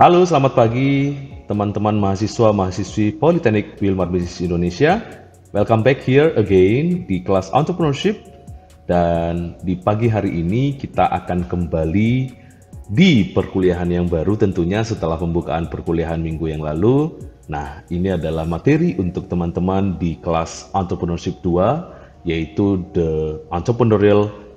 Halo, selamat pagi teman-teman mahasiswa-mahasiswi Politeknik Wilmar Bisnis Indonesia. Welcome back here again di kelas Entrepreneurship. Dan di pagi hari ini kita akan kembali di perkuliahan yang baru tentunya setelah pembukaan perkuliahan minggu yang lalu. Nah, ini adalah materi untuk teman-teman di kelas Entrepreneurship 2, yaitu The Entrepreneurial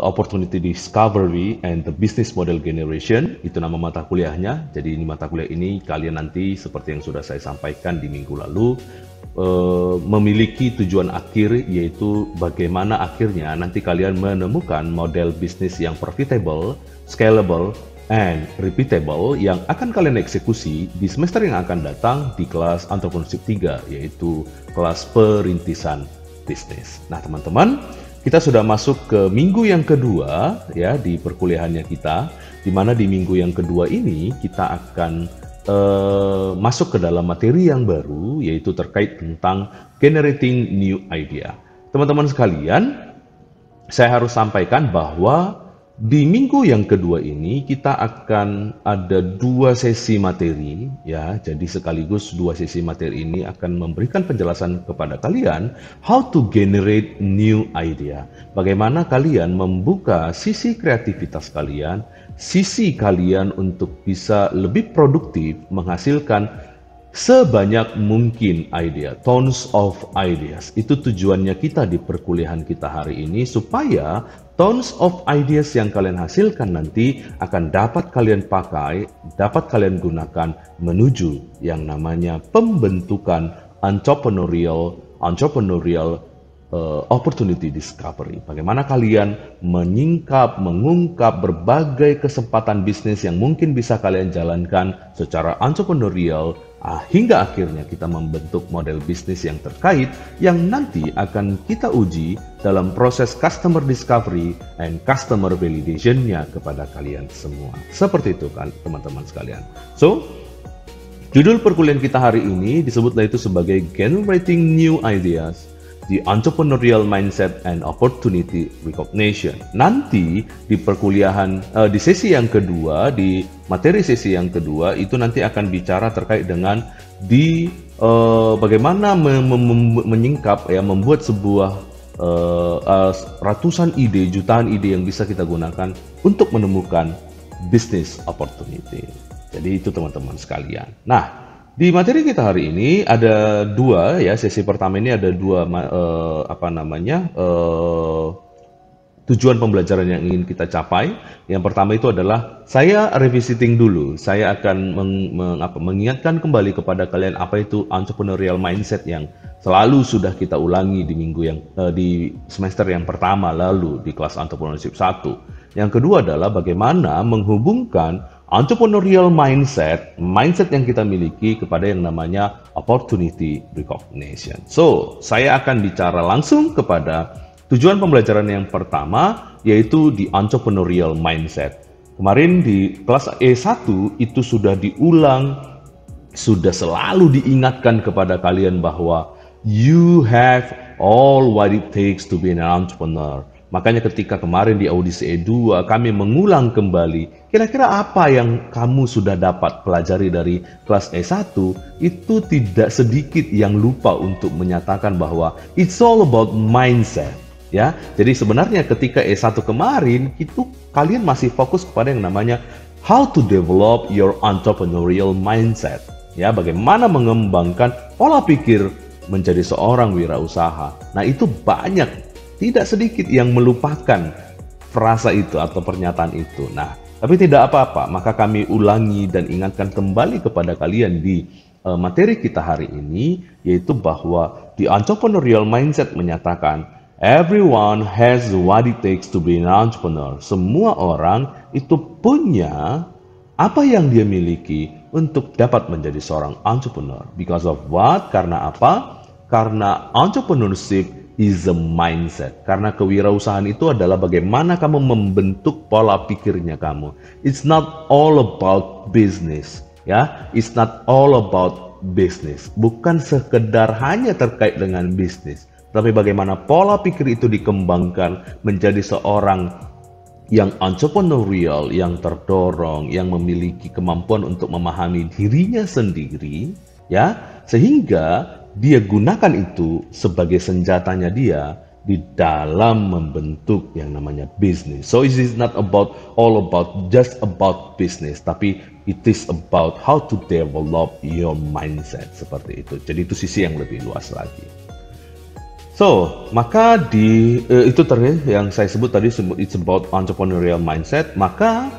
Opportunity Discovery and the Business Model Generation. Itu nama mata kuliahnya. Jadi ini mata kuliah ini kalian nanti seperti yang sudah saya sampaikan di minggu lalu memiliki tujuan akhir, yaitu bagaimana akhirnya nanti kalian menemukan model bisnis yang profitable, scalable, and repeatable yang akan kalian eksekusi di semester yang akan datang di kelas Entrepreneurship 3, yaitu kelas perintisan bisnis. Nah teman-teman, kita sudah masuk ke minggu yang kedua ya di perkuliahannya kita, di mana di minggu yang kedua ini kita akan masuk ke dalam materi yang baru, yaitu terkait tentang generating new idea. Teman-teman sekalian, saya harus sampaikan bahwa di minggu yang kedua ini kita akan ada dua sesi materi ya. Jadi sekaligus dua sesi materi ini akan memberikan penjelasan kepada kalian how to generate new idea. Bagaimana kalian membuka sisi kreativitas kalian, sisi kalian untuk bisa lebih produktif menghasilkan sebanyak mungkin ide, tons of ideas. Itu tujuannya kita di perkuliahan kita hari ini, supaya tons of ideas yang kalian hasilkan nanti akan dapat kalian pakai, dapat kalian gunakan menuju yang namanya pembentukan entrepreneurial opportunity discovery. Bagaimana kalian mengungkap berbagai kesempatan bisnis yang mungkin bisa kalian jalankan secara entrepreneurial, hingga akhirnya kita membentuk model bisnis yang terkait yang nanti akan kita uji dalam proses customer discovery and customer validation-nya kepada kalian semua. Seperti itu kan teman-teman sekalian. So, judul perkuliahan kita hari ini disebutlah itu sebagai Generating New Ideas, The Entrepreneurial Mindset and Opportunity Recognition. Nanti di perkuliahan, di sesi yang kedua, di materi sesi yang kedua, itu nanti akan bicara terkait dengan bagaimana menyingkap, ya, membuat sebuah ratusan ide, jutaan ide yang bisa kita gunakan untuk menemukan business opportunity. Jadi itu teman-teman sekalian. Nah, di materi kita hari ini ada dua ya, sesi pertama ini ada dua tujuan pembelajaran yang ingin kita capai. Yang pertama itu adalah saya revisiting dulu. Saya akan mengingatkan kembali kepada kalian apa itu entrepreneurial mindset yang selalu sudah kita ulangi di di semester yang pertama lalu di kelas Entrepreneurship 1. Yang kedua adalah bagaimana menghubungkan entrepreneurial mindset yang kita miliki kepada yang namanya opportunity recognition. So, saya akan bicara langsung kepada tujuan pembelajaran yang pertama, yaitu di entrepreneurial mindset. Kemarin di kelas E1 itu sudah diulang, sudah selalu diingatkan kepada kalian bahwa you have all what it takes to be an entrepreneur. Makanya ketika kemarin di audisi E2 kami mengulang kembali, kira-kira apa yang kamu sudah dapat pelajari dari kelas E1, itu tidak sedikit yang lupa untuk menyatakan bahwa it's all about mindset. Ya, jadi sebenarnya ketika E1 kemarin itu kalian masih fokus kepada yang namanya how to develop your entrepreneurial mindset. Ya, bagaimana mengembangkan pola pikir menjadi seorang wirausaha. Nah, itu banyak, tidak sedikit yang melupakan frasa itu atau pernyataan itu. Nah, tapi tidak apa-apa, maka kami ulangi dan ingatkan kembali kepada kalian di materi kita hari ini, yaitu bahwa the entrepreneurial mindset menyatakan everyone has what it takes to be an entrepreneur. Semua orang itu punya apa yang dia miliki untuk dapat menjadi seorang entrepreneur. Because of what? Karena apa? Karena entrepreneurship is a mindset. Karena kewirausahaan itu adalah bagaimana kamu membentuk pola pikirnya kamu. It's not all about business, ya. It's not all about business. Bukan sekedar hanya terkait dengan bisnis, tapi bagaimana pola pikir itu dikembangkan menjadi seorang yang entrepreneurial, yang terdorong, yang memiliki kemampuan untuk memahami dirinya sendiri, ya, sehingga dia gunakan itu sebagai senjatanya dia di dalam membentuk yang namanya bisnis. So it is not just about business, tapi it is about how to develop your mindset, seperti itu. Jadi itu sisi yang lebih luas lagi. So, maka itu tadi yang saya sebut tadi, it's about entrepreneurial mindset. Maka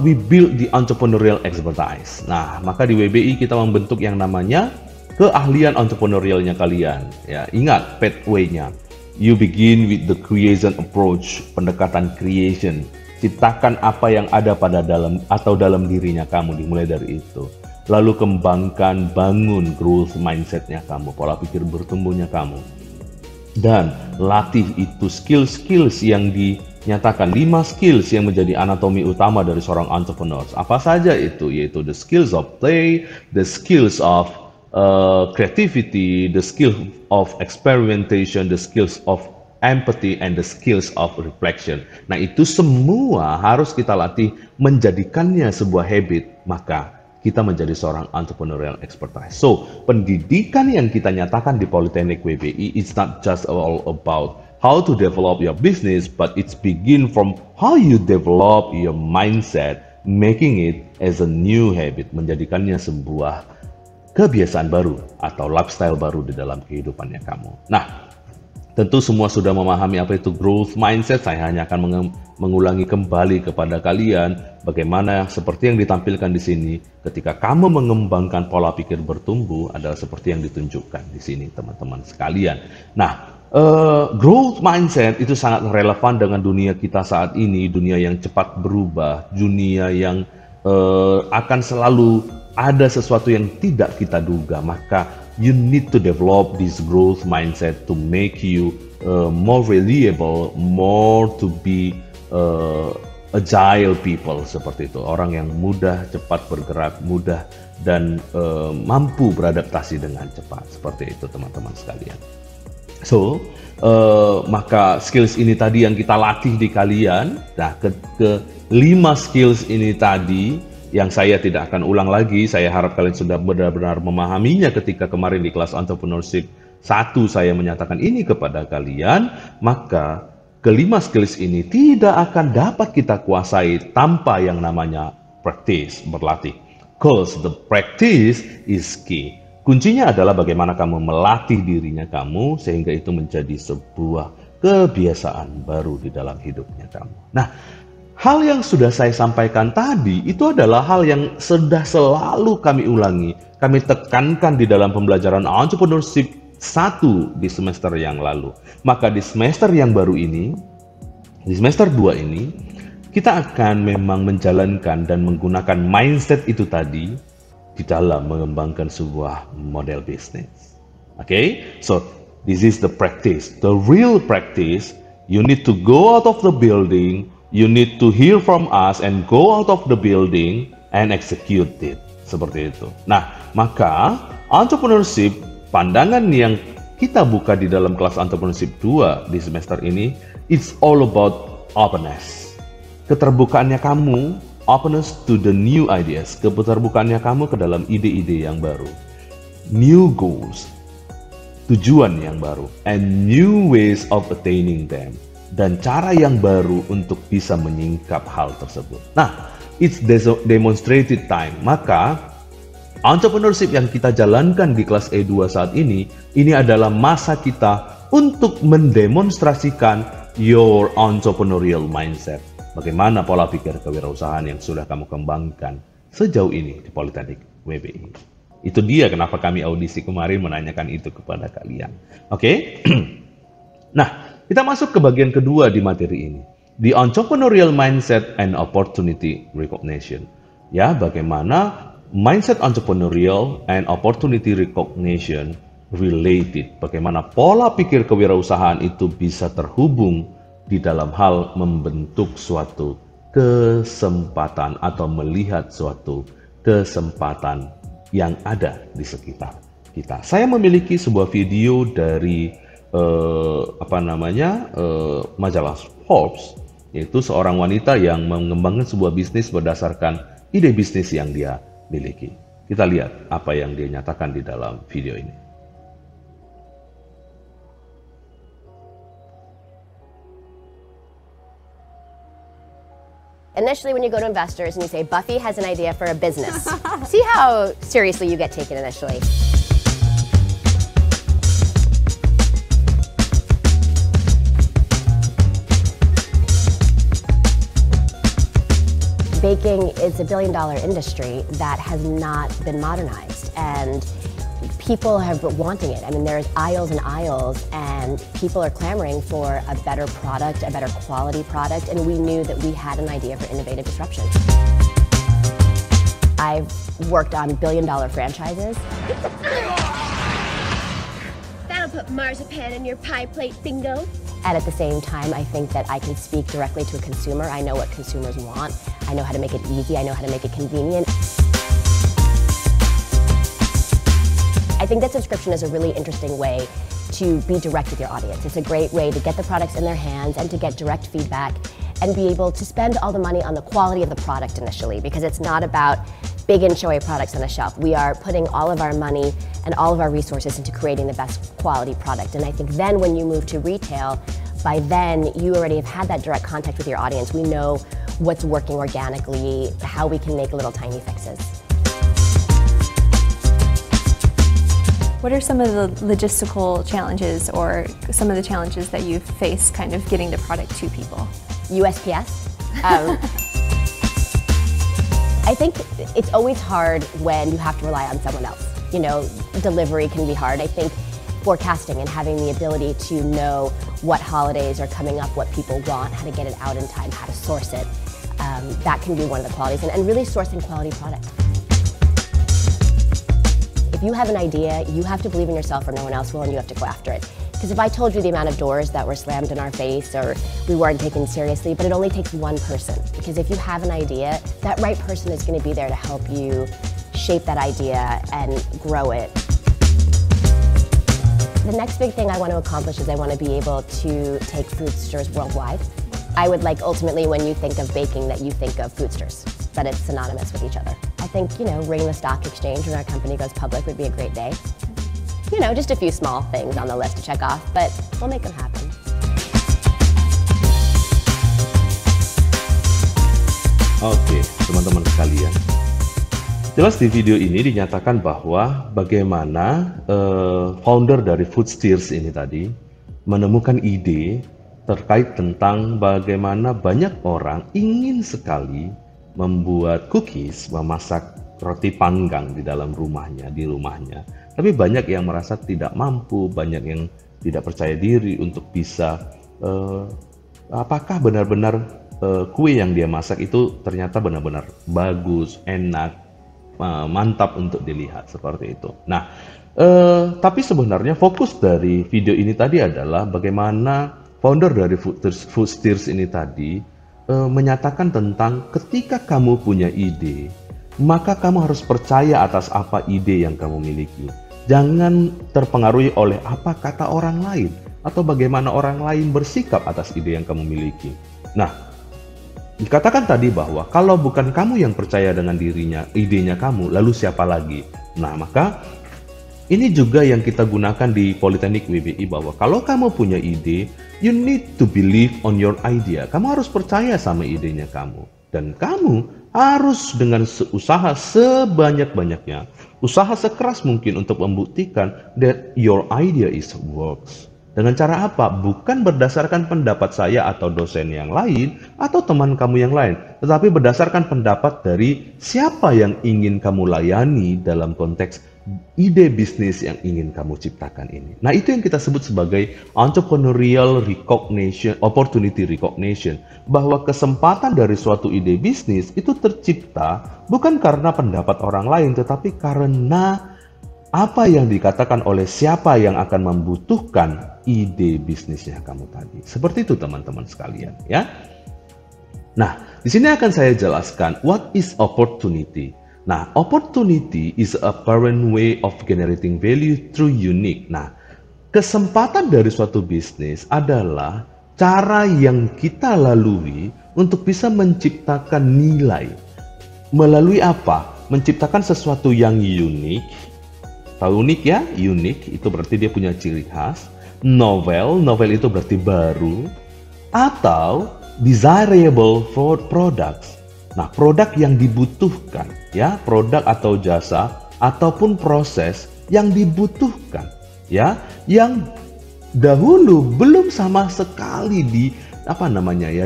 we build the entrepreneurial expertise. Nah, maka di WBI kita membentuk yang namanya keahlian entrepreneurialnya kalian. Ya, ingat pathway-nya. You begin with the creation approach, pendekatan creation. Ciptakan apa yang ada dalam dirinya kamu, dimulai dari itu. Lalu kembangkan, bangun growth mindset-nya kamu, pola pikir bertumbuhnya kamu. Dan latih itu skills yang dinyatakan, 5 skills yang menjadi anatomi utama dari seorang entrepreneur. Apa saja itu? Yaitu the skills of play, the skills of creativity, the skills of experimentation, the skills of empathy, and the skills of reflection. Nah, itu semua harus kita latih menjadikannya sebuah habit, maka kita menjadi seorang entrepreneurial expertise. So, pendidikan yang kita nyatakan di Politeknik WBI, it's not just all about how to develop your business, but it's begin from how you develop your mindset, making it as a new habit, menjadikannya sebuah kebiasaan baru atau lifestyle baru di dalam kehidupannya kamu. Nah, tentu semua sudah memahami apa itu growth mindset. Saya hanya akan mengulangi kembali kepada kalian bagaimana seperti yang ditampilkan di sini. Ketika kamu mengembangkan pola pikir bertumbuh adalah seperti yang ditunjukkan di sini, teman-teman sekalian. Nah, growth mindset itu sangat relevan dengan dunia kita saat ini, dunia yang cepat berubah, dunia yang akan selalu ada sesuatu yang tidak kita duga. Maka you need to develop this growth mindset to make you more reliable, more to be agile people, seperti itu. Orang yang mudah, cepat bergerak, mudah dan mampu beradaptasi dengan cepat, seperti itu teman-teman sekalian. So, maka skills ini tadi yang kita latih di kalian. Nah, ke 5 skills ini tadi yang saya tidak akan ulang lagi, saya harap kalian sudah benar-benar memahaminya ketika kemarin di kelas entrepreneurship 1 saya menyatakan ini kepada kalian. Maka ke-5 skills ini tidak akan dapat kita kuasai tanpa yang namanya practice, berlatih. Because the practice is key. Kuncinya adalah bagaimana kamu melatih dirinya kamu sehingga itu menjadi sebuah kebiasaan baru di dalam hidupnya kamu. Nah, hal yang sudah saya sampaikan tadi itu adalah hal yang sudah selalu kami ulangi, kami tekankan di dalam pembelajaran entrepreneurship 1 di semester yang lalu. Maka di semester yang baru ini, di semester 2 ini, kita akan memang menjalankan dan menggunakan mindset itu tadi di dalam mengembangkan sebuah model bisnis. Okay? So, this is the practice. The real practice, you need to go out of the building, you need to hear from us and go out of the building and execute it. Seperti itu. Nah, maka entrepreneurship, pandangan yang kita buka di dalam kelas entrepreneurship 2 di semester ini, it's all about openness. Keterbukaannya kamu, openness to the new ideas, keterbukaannya kamu ke dalam ide-ide yang baru, new goals, tujuan yang baru, and new ways of attaining them, dan cara yang baru untuk bisa menyingkap hal tersebut. Nah, it's demonstrated time. Maka entrepreneurship yang kita jalankan di kelas E2 saat ini adalah masa kita untuk mendemonstrasikan your entrepreneurial mindset. Bagaimana pola pikir kewirausahaan yang sudah kamu kembangkan sejauh ini di Politeknik WBI. Itu dia kenapa kami audisi kemarin menanyakan itu kepada kalian. Oke? Nah, kita masuk ke bagian kedua di materi ini. The entrepreneurial mindset and opportunity recognition. Ya, bagaimana mindset entrepreneurial and opportunity recognition related. Bagaimana pola pikir kewirausahaan itu bisa terhubung di dalam hal membentuk suatu kesempatan atau melihat suatu kesempatan yang ada di sekitar kita. Saya memiliki sebuah video dari majalah Forbes yaitu seorang wanita yang mengembangkan sebuah bisnis berdasarkan ide bisnis yang dia miliki. Kita lihat apa yang dia nyatakan di dalam video ini. Initially, when you go to investors and you say, Buffy has an idea for a business, see how seriously you get taken initially. Baking is a billion-dollar industry that has not been modernized, and people have been wanting it. I mean, there's aisles and aisles, and people are clamoring for a better product, a better quality product, and we knew that we had an idea for innovative disruption. I've worked on billion-dollar franchises. That'll put marzipan in your pie plate, bingo. And at the same time, I think that I can speak directly to a consumer. I know what consumers want. I know how to make it easy. I know how to make it convenient. I think that subscription is a really interesting way to be direct with your audience. It's a great way to get the products in their hands and to get direct feedback and be able to spend all the money on the quality of the product initially, because it's not about big and showy products on the shelf. We are putting all of our money and all of our resources into creating the best quality product. And I think then when you move to retail, by then you already have had that direct contact with your audience. We know what's working organically, how we can make little tiny fixes. What are some of the logistical challenges or some of the challenges that you've faced kind of getting the product to people? USPS. I think it's always hard when you have to rely on someone else. You know, delivery can be hard. I think forecasting and having the ability to know what holidays are coming up, what people want, how to get it out in time, how to source it, that can be one of the qualities, and really sourcing quality product. If you have an idea, you have to believe in yourself or no one else will, and you have to go after it. Because if I told you the amount of doors that were slammed in our face or we weren't taken seriously, but it only takes one person. Because if you have an idea, that right person is going to be there to help you shape that idea and grow it. The next big thing I want to accomplish is I want to be able to take Foodsters worldwide. I would like ultimately when you think of baking that you think of Foodsters, that it's synonymous with each other. I think, you know, ringing the stock exchange when our company goes public would be a great day. You know, just a few small things on the list to check off, but we'll make them happen. Oke, teman-teman sekalian. Jelas di video ini dinyatakan bahwa bagaimana founder dari Foodsters ini tadi menemukan ide terkait tentang bagaimana banyak orang ingin sekali membuat cookies, memasak roti panggang di dalam rumahnya, di rumahnya. Tapi banyak yang merasa tidak mampu, banyak yang tidak percaya diri untuk bisa apakah benar-benar kue yang dia masak itu ternyata benar-benar bagus, enak, mantap untuk dilihat seperti itu. Nah, tapi sebenarnya fokus dari video ini tadi adalah bagaimana founder dari Foodsters ini tadi menyatakan tentang ketika kamu punya ide, maka kamu harus percaya atas apa ide yang kamu miliki. Jangan terpengaruhi oleh apa kata orang lain atau bagaimana orang lain bersikap atas ide yang kamu miliki. Nah, dikatakan tadi bahwa kalau bukan kamu yang percaya dengan dirinya, idenya kamu, lalu siapa lagi? Nah, maka ini juga yang kita gunakan di Politeknik WBI bahwa kalau kamu punya ide, you need to believe on your idea. Kamu harus percaya sama idenya kamu. Dan kamu harus dengan usaha sebanyak-banyaknya, usaha sekeras mungkin untuk membuktikan that your idea is works. Dengan cara apa? Bukan berdasarkan pendapat saya atau dosen yang lain atau teman kamu yang lain, tetapi berdasarkan pendapat dari siapa yang ingin kamu layani dalam konteks ide bisnis yang ingin kamu ciptakan ini. Nah, itu yang kita sebut sebagai entrepreneurial recognition, opportunity recognition, bahwa kesempatan dari suatu ide bisnis itu tercipta bukan karena pendapat orang lain, tetapi karena apa yang dikatakan oleh siapa yang akan membutuhkan ide bisnisnya kamu tadi. Seperti itu teman-teman sekalian, ya. Nah, di sini akan saya jelaskan what is opportunity. Nah, opportunity is a apparent way of generating value through unique. Nah, kesempatan dari suatu bisnis adalah cara yang kita lalui untuk bisa menciptakan nilai. Melalui apa? Menciptakan sesuatu yang unik. Tahu unik ya? Unik itu berarti dia punya ciri khas. Novel itu berarti baru. Atau desirable products. Nah, produk yang dibutuhkan, ya, produk atau jasa ataupun proses yang dibutuhkan, ya, yang dahulu belum sama sekali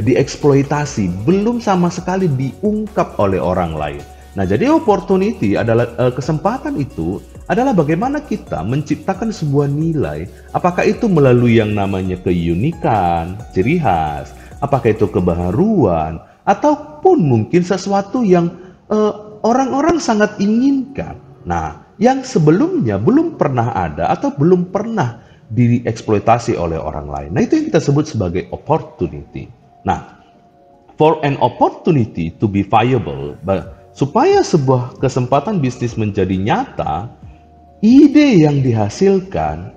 dieksploitasi, belum sama sekali diungkap oleh orang lain. Nah, jadi opportunity adalah kesempatan itu adalah bagaimana kita menciptakan sebuah nilai, apakah itu melalui yang namanya keunikan, ciri khas, apakah itu kebaharuan, ataupun mungkin sesuatu yang orang-orang sangat inginkan. Nah, yang sebelumnya belum pernah ada atau belum pernah dieksploitasi oleh orang lain. Nah, itu yang kita sebut sebagai opportunity. Nah, for an opportunity to be viable, supaya sebuah kesempatan bisnis menjadi nyata, ide yang dihasilkan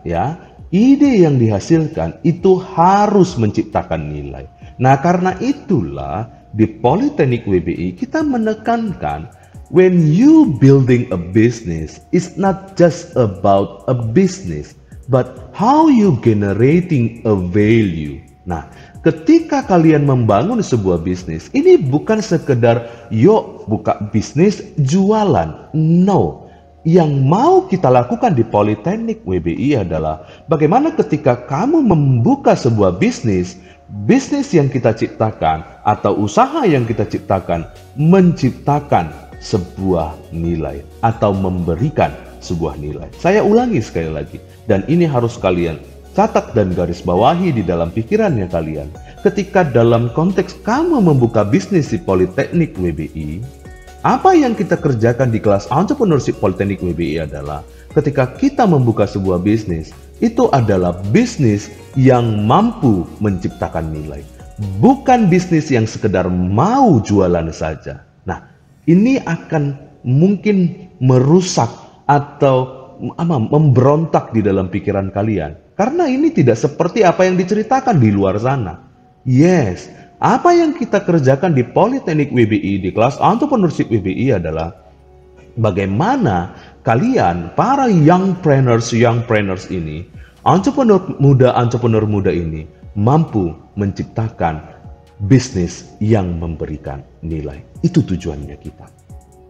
itu harus menciptakan nilai. Nah, karena itulah di Politeknik WBI kita menekankan when you building a business, it's not just about a business, but how you generating a value. Nah, ketika kalian membangun sebuah bisnis, ini bukan sekedar yuk buka bisnis jualan. No. Yang mau kita lakukan di Politeknik WBI adalah bagaimana ketika kamu membuka sebuah bisnis yang kita ciptakan atau usaha yang kita ciptakan menciptakan sebuah nilai atau memberikan sebuah nilai. Saya ulangi sekali lagi, dan ini harus kalian catat dan garis bawahi di dalam pikirannya kalian. Ketika dalam konteks kamu membuka bisnis di Politeknik WBI, apa yang kita kerjakan di kelas Entrepreneurship Politeknik WBI adalah ketika kita membuka sebuah bisnis, itu adalah bisnis yang mampu menciptakan nilai. Bukan bisnis yang sekedar mau jualan saja. Nah, ini akan mungkin merusak atau memberontak di dalam pikiran kalian. Karena ini tidak seperti apa yang diceritakan di luar sana. Yes, apa yang kita kerjakan di Politeknik WBI, di kelas Entrepreneurship WBI adalah bagaimana kalian, para youngpreneurs ini, entrepreneur muda ini, mampu menciptakan bisnis yang memberikan nilai. Itu tujuannya kita.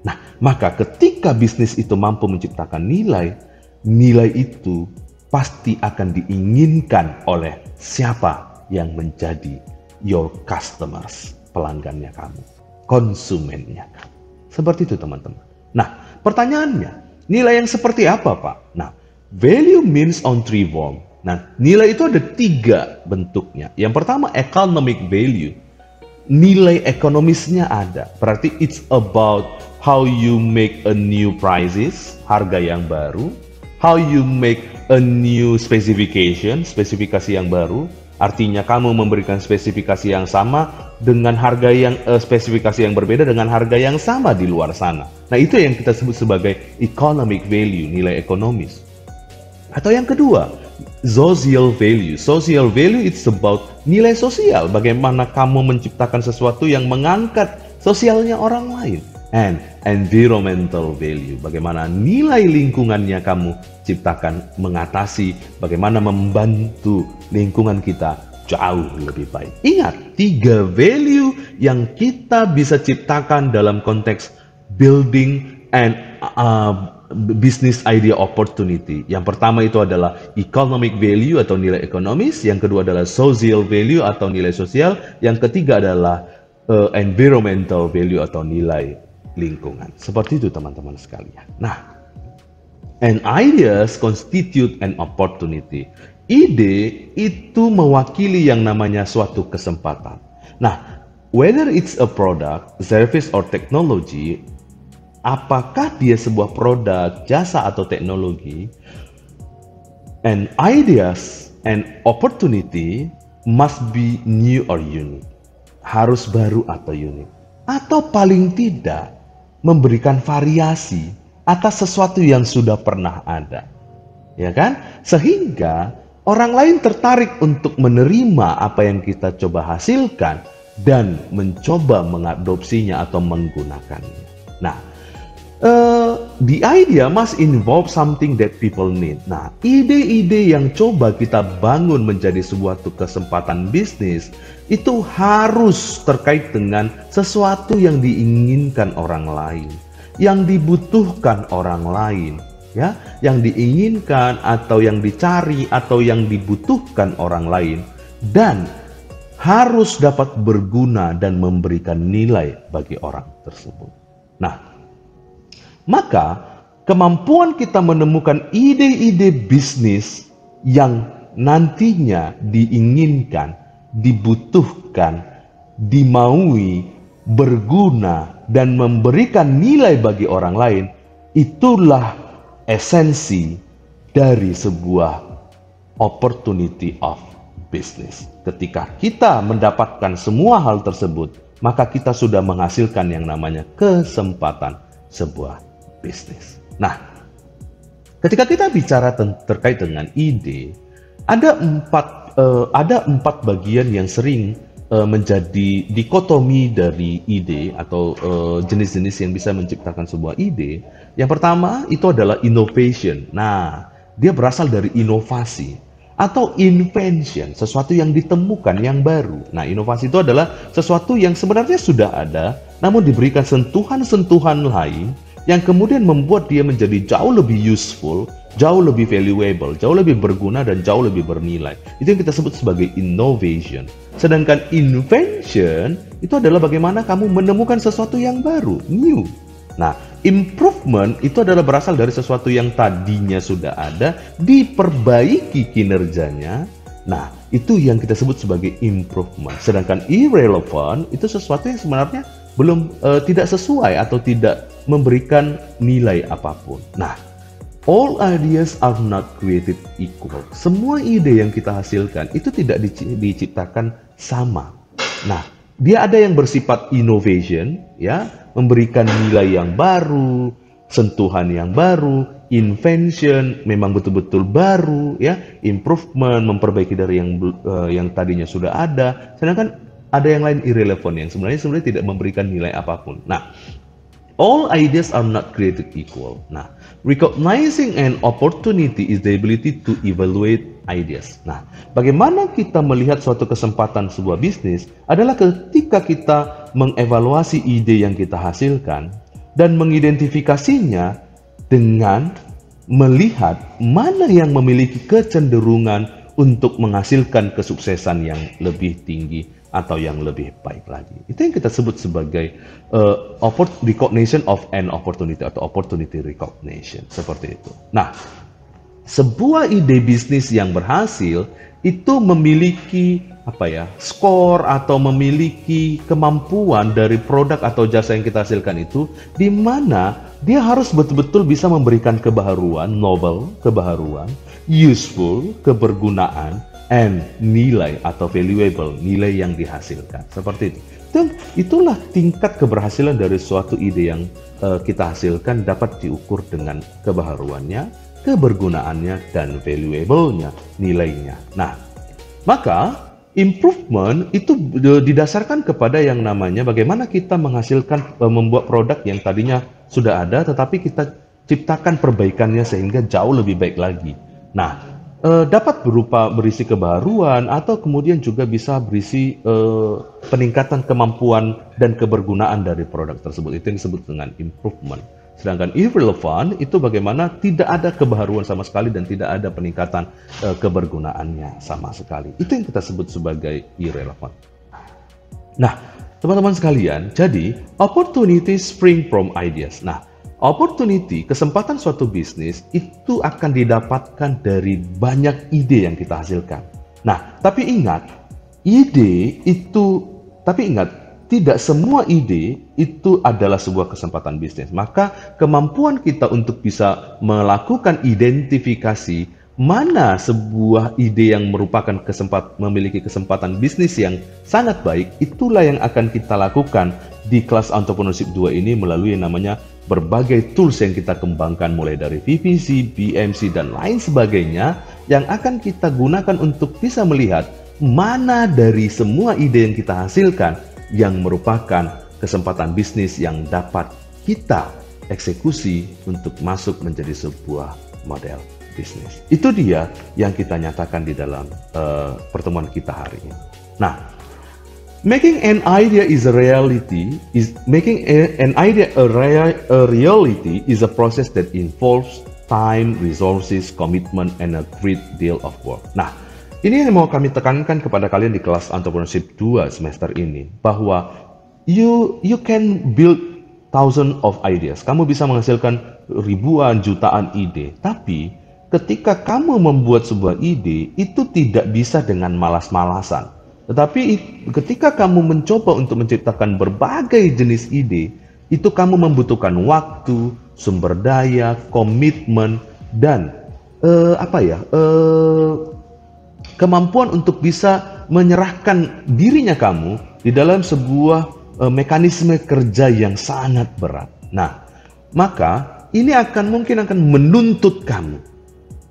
Nah, maka ketika bisnis itu mampu menciptakan nilai itu pasti akan diinginkan oleh siapa yang menjadi your customers, pelanggannya kamu, konsumennya kamu. Seperti itu, teman-teman. Nah, pertanyaannya, nilai yang seperti apa, Pak? Nah, value means on three form. Nah, nilai itu ada 3 bentuknya. Yang pertama, economic value. Nilai ekonomisnya ada. Berarti it's about how you make a new prices, harga yang baru. How you make a new specification, spesifikasi yang baru. Artinya kamu memberikan spesifikasi yang sama dengan harga yang spesifikasi yang berbeda dengan harga yang sama di luar sana. Nah, itu yang kita sebut sebagai economic value, nilai ekonomis. Atau yang kedua, social value. Social value it's about nilai sosial. Bagaimana kamu menciptakan sesuatu yang mengangkat sosialnya orang lain. And environmental value. Bagaimana nilai lingkungannya kamu ciptakan, mengatasi, bagaimana membantu lingkungan kita jauh lebih baik. Ingat, 3 value yang kita bisa ciptakan dalam konteks building and business idea opportunity. Yang pertama itu adalah economic value atau nilai ekonomis, yang kedua adalah social value atau nilai sosial, yang ketiga adalah environmental value atau nilai lingkungan. Seperti itu, teman-teman sekalian. Nah, and ideas constitute an opportunity. Ide itu mewakili yang namanya suatu kesempatan. Nah, whether it's a product, service, or technology, apakah dia sebuah produk, jasa, atau teknologi, and ideas and opportunity must be new or unique. Harus baru atau unik. Atau paling tidak, memberikan variasi atas sesuatu yang sudah pernah ada. Ya kan? Sehingga orang lain tertarik untuk menerima apa yang kita coba hasilkan dan mencoba mengadopsinya atau menggunakannya. Nah, the idea must involve something that people need. Nah, ide-ide yang coba kita bangun menjadi sebuah kesempatan bisnis itu harus terkait dengan sesuatu yang diinginkan orang lain, yang dibutuhkan orang lain, ya, yang diinginkan atau yang dicari atau yang dibutuhkan orang lain, dan harus dapat berguna dan memberikan nilai bagi orang tersebut. Nah, maka kemampuan kita menemukan ide-ide bisnis yang nantinya diinginkan, dibutuhkan, dimaui, berguna, dan memberikan nilai bagi orang lain, itulah esensi dari sebuah opportunity of business. Ketika kita mendapatkan semua hal tersebut, maka kita sudah menghasilkan yang namanya kesempatan sebuah bisnis. Nah, ketika kita bicara terkait dengan ide, ada empat bagian yang sering menjadi dikotomi dari ide atau jenis-jenis yang bisa menciptakan sebuah ide. Yang pertama itu adalah innovation. Nah, dia berasal dari inovasi atau invention, sesuatu yang ditemukan yang baru. Nah, inovasi itu adalah sesuatu yang sebenarnya sudah ada, namun diberikan sentuhan-sentuhan lain yang kemudian membuat dia menjadi jauh lebih useful, jauh lebih valuable, jauh lebih berguna, dan jauh lebih bernilai. Itu yang kita sebut sebagai innovation. Sedangkan invention itu adalah bagaimana kamu menemukan sesuatu yang baru, new. Nah, improvement itu adalah berasal dari sesuatu yang tadinya sudah ada, diperbaiki kinerjanya. Nah, itu yang kita sebut sebagai improvement. Sedangkan irrelevant itu sesuatu yang sebenarnya belum tidak sesuai atau tidak memberikan nilai apapun. Nah, all ideas are not created equal. Semua ide yang kita hasilkan itu tidak diciptakan sama. Nah, dia ada yang bersifat innovation, ya, memberikan nilai yang baru, sentuhan yang baru. Invention memang betul-betul baru, ya. Improvement memperbaiki dari yang tadinya sudah ada. Sedangkan ada yang lain irrelevant yang sebenarnya tidak memberikan nilai apapun. Nah, all ideas are not created equal. Nah, recognizing an opportunity is the ability to evaluate ideas. Nah, bagaimana kita melihat suatu kesempatan sebuah bisnis adalah ketika kita mengevaluasi ide yang kita hasilkan dan mengidentifikasinya dengan melihat mana yang memiliki kecenderungan untuk menghasilkan kesuksesan yang lebih tinggi atau yang lebih baik lagi. Itu yang kita sebut sebagai recognition of an opportunity atau opportunity recognition, seperti itu. Nah, sebuah ide bisnis yang berhasil itu memiliki skor atau memiliki kemampuan dari produk atau jasa yang kita hasilkan itu, di mana dia harus betul-betul bisa memberikan kebaharuan, novel, kebaharuan, useful, kebergunaan, and nilai atau valuable, nilai yang dihasilkan. Seperti itu. Itulah tingkat keberhasilan dari suatu ide yang kita hasilkan dapat diukur dengan kebaharuannya, kebergunaannya, dan valuable-nya, nilainya. Nah, maka improvement itu didasarkan kepada yang namanya bagaimana kita menghasilkan, membuat produk yang tadinya sudah ada, tetapi kita ciptakan perbaikannya sehingga jauh lebih baik lagi. Nah, dapat berisi kebaruan atau kemudian juga bisa berisi peningkatan kemampuan dan kebergunaan dari produk tersebut. Itu yang disebut dengan improvement. Sedangkan irrelevant itu bagaimana tidak ada kebaruan sama sekali dan tidak ada peningkatan kebergunaannya sama sekali. Itu yang kita sebut sebagai irrelevant. Nah, teman-teman sekalian, jadi opportunities spring from ideas. Nah, opportunity, kesempatan suatu bisnis itu akan didapatkan dari banyak ide yang kita hasilkan. Nah, tapi ingat, tidak semua ide itu adalah sebuah kesempatan bisnis. Maka kemampuan kita untuk bisa melakukan identifikasi mana sebuah ide yang merupakan memiliki kesempatan bisnis yang sangat baik, itulah yang akan kita lakukan di kelas Entrepreneurship 2 ini melalui yang namanya berbagai tools yang kita kembangkan mulai dari VPC, BMC, dan lain sebagainya yang akan kita gunakan untuk bisa melihat mana dari semua ide yang kita hasilkan yang merupakan kesempatan bisnis yang dapat kita eksekusi untuk masuk menjadi sebuah model bisnis. Itu dia yang kita nyatakan di dalam pertemuan kita hari ini. Nah, making an idea a reality is a process that involves time, resources, commitment, and a great deal of work. Nah, ini yang mau kami tekankan kepada kalian di kelas Entrepreneurship 2 semester ini, bahwa you can build thousands of ideas. Kamu bisa menghasilkan ribuan, jutaan ide, tapi ketika kamu membuat sebuah ide, itu tidak bisa dengan malas-malasan. Tetapi ketika kamu mencoba untuk menciptakan berbagai jenis ide, itu kamu membutuhkan waktu, sumber daya, komitmen, dan kemampuan untuk bisa menyerahkan dirinya kamu di dalam sebuah mekanisme kerja yang sangat berat. Nah, maka ini mungkin akan menuntut kamu.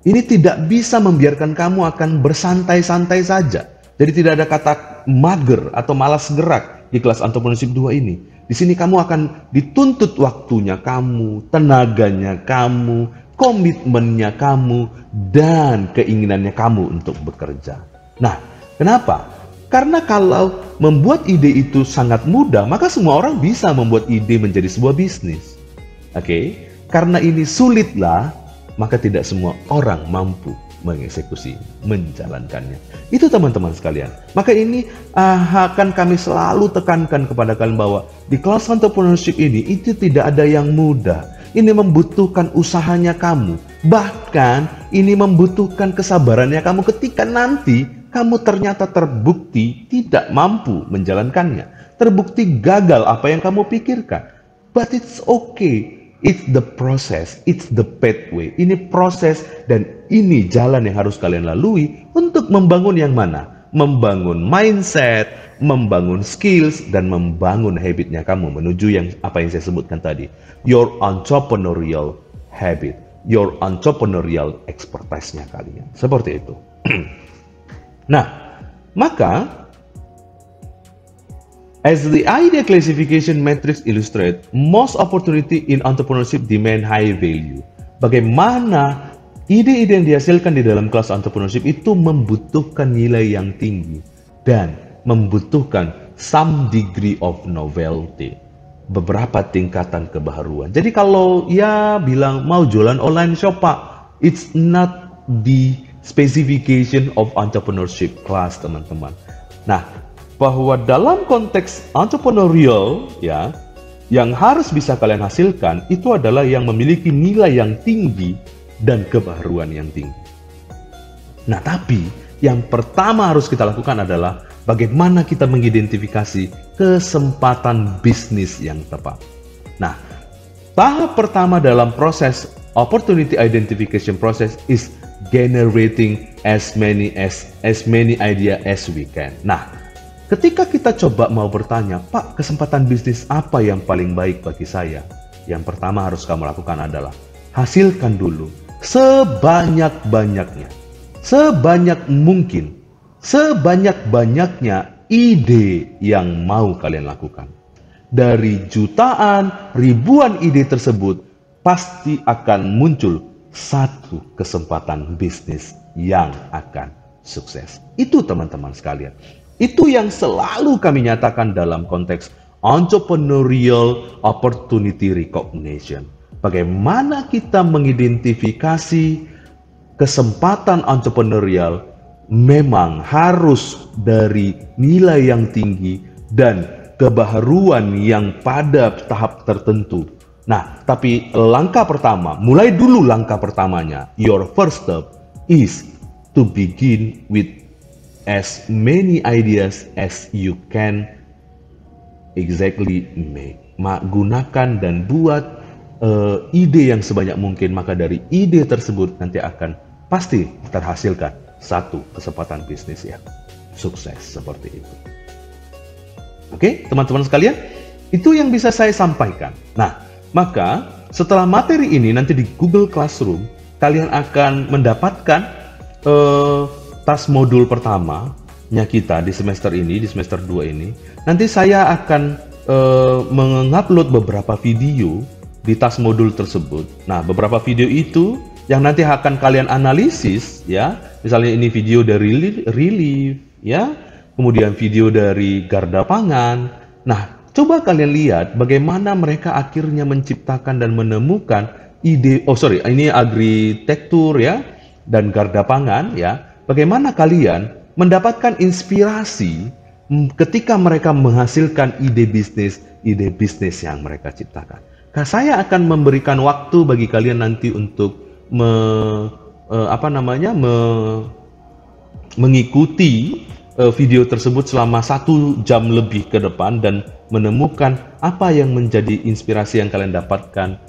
Ini tidak bisa membiarkan kamu akan bersantai-santai saja. Jadi tidak ada kata mager atau malas gerak di kelas Entrepreneurship 2 ini. Di sini kamu akan dituntut waktunya kamu, tenaganya kamu, komitmennya kamu, dan keinginannya kamu untuk bekerja. Nah, kenapa? Karena kalau membuat ide itu sangat mudah, maka semua orang bisa membuat ide menjadi sebuah bisnis. Oke? Karena ini sulitlah, maka tidak semua orang mampu mengeksekusi, menjalankannya. Itu teman-teman sekalian. Maka ini akan kami selalu tekankan kepada kalian bahwa di kelas entrepreneurship ini itu tidak ada yang mudah. Ini membutuhkan usahanya kamu. Bahkan ini membutuhkan kesabarannya kamu ketika nanti kamu ternyata terbukti tidak mampu menjalankannya. Terbukti gagal apa yang kamu pikirkan. But it's okay. It's the process, it's the pathway. Ini proses dan ini jalan yang harus kalian lalui untuk membangun yang mana? Membangun mindset, membangun skills, dan membangun habitnya kamu menuju yang apa yang saya sebutkan tadi. Your entrepreneurial habit, your entrepreneurial expertise-nya kalian. Seperti itu. Nah, maka as the idea classification matrix illustrate, most opportunity in entrepreneurship demand high value. Bagaimana ide-ide yang dihasilkan di dalam kelas entrepreneurship itu membutuhkan nilai yang tinggi dan membutuhkan some degree of novelty, beberapa tingkatan kebaharuan. Jadi kalau bilang mau jualan online shop Pak, it's not the specification of entrepreneurship class, teman-teman. Nah, bahwa dalam konteks entrepreneurial yang harus bisa kalian hasilkan itu adalah yang memiliki nilai yang tinggi dan kebaharuan yang tinggi. Nah, tapi yang pertama harus kita lakukan adalah bagaimana kita mengidentifikasi kesempatan bisnis yang tepat. Nah, tahap pertama dalam proses opportunity identification process is generating as many idea as we can. Nah, ketika kita coba mau bertanya, Pak, kesempatan bisnis apa yang paling baik bagi saya? Yang pertama harus kamu lakukan adalah hasilkan dulu sebanyak-banyaknya, sebanyak mungkin, sebanyak-banyaknya ide yang mau kalian lakukan. Dari jutaan, ribuan ide tersebut, pasti akan muncul satu kesempatan bisnis yang akan sukses. Itu teman-teman sekalian. Itu yang selalu kami nyatakan dalam konteks entrepreneurial opportunity recognition. Bagaimana kita mengidentifikasi kesempatan entrepreneurial memang harus dari nilai yang tinggi dan kebaharuan yang pada tahap tertentu. Nah, tapi langkah pertama, mulai dulu langkah pertamanya, your first step is to begin with as many ideas as you can exactly make. Gunakan dan buat ide yang sebanyak mungkin, maka dari ide tersebut nanti akan pasti terhasilkan satu kesempatan bisnis yang sukses seperti itu. Oke, teman-teman sekalian, itu yang bisa saya sampaikan. Nah, maka setelah materi ini nanti di Google Classroom, kalian akan mendapatkan tas modul pertamanya kita di semester ini, di semester 2 ini, nanti saya akan mengupload beberapa video di tas modul tersebut. Nah, beberapa video itu yang nanti akan kalian analisis, ya. Misalnya ini video dari relief, ya. Kemudian video dari garda pangan. Nah, coba kalian lihat bagaimana mereka akhirnya menciptakan dan menemukan ide. Ini agritektur, ya, dan garda pangan, ya. Bagaimana kalian mendapatkan inspirasi ketika mereka menghasilkan ide bisnis yang mereka ciptakan. Nah, saya akan memberikan waktu bagi kalian nanti untuk mengikuti video tersebut selama 1 jam lebih ke depan dan menemukan apa yang menjadi inspirasi yang kalian dapatkan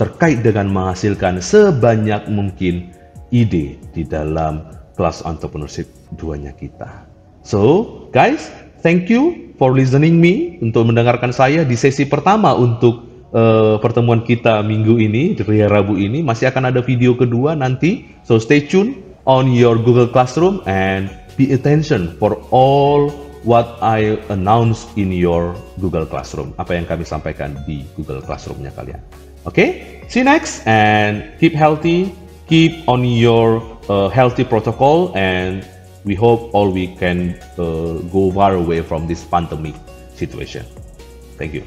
terkait dengan menghasilkan sebanyak mungkin ide di dalam kelas entrepreneurship 2-nya kita. So, guys, thank you for listening me untuk mendengarkan saya di sesi pertama untuk pertemuan kita minggu ini, di hari Rabu ini. Masih akan ada video kedua nanti. So, stay tune on your Google Classroom and pay attention for all what I announce in your Google Classroom. Apa yang kami sampaikan di Google Classroom-nya kalian. Okay? See you next and keep healthy. Keep on your healthy protocol and we hope all we can go far away from this pandemic situation. Thank you.